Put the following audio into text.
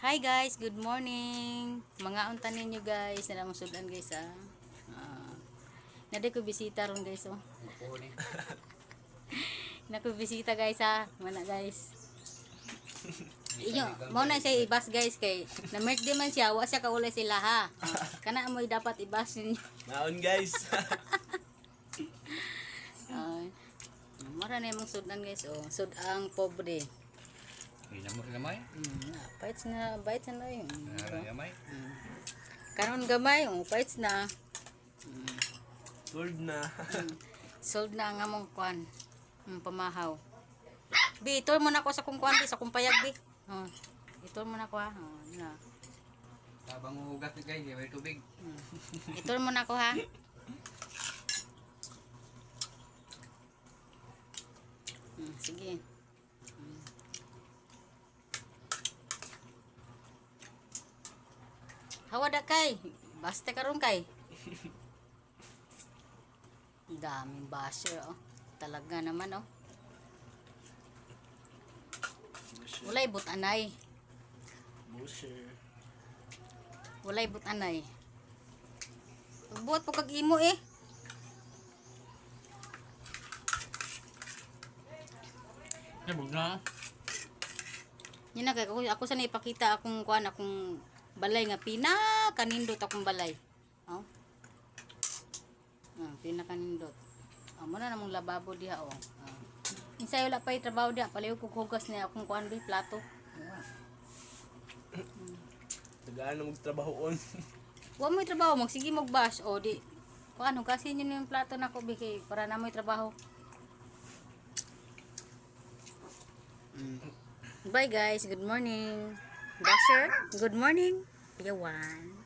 Hi guys, good morning. Mga unta ninyo guys, na namang sudan guys ah. Nade ko bisita ron guys oh. Nako bisita guys ah, mana guys. Inyo, mo na siya ibas guys kay na merch di man siya, wa siya kaulay sila ha. Kana mo dapat ibas ninyo. Naon guys. Mara na yung sudan guys oh, sudang pobre. Gamay? Bites na yun. Gamay? Karon gamay, bites na. Sold na. Sold na nga mong kwan. Pamahaw. Bi, itol mo na ko sa kung kwan, sa kung payag, bi. Itol mo na ko ha. Na. Tabang ugat ni kay, may tubig. Itol mo na ko ha. Sige. Hawa da kay. Basta karon kay. Daming basher oh. Talaga naman oh. Walay butanay. Busher. Walay butanay. Pagbuhat po kag imo eh. Bug na. Yun na kay ako sa ipakita akong kuan akong balay nga pinakanindot akong balay. Oh. Pinakanindot. Mo na namong lababo diha oh. Insay wala pay trabaho diha, palayo kog hugas na akong kuan bi plato. Tagaan na magtrabahoon. Wa mo trabaho magsige magbash o di. Kuan hugasin niyo yung plato nako bi kay para na mo trabaho. Bye guys, good morning. Basher, good morning. Yawan.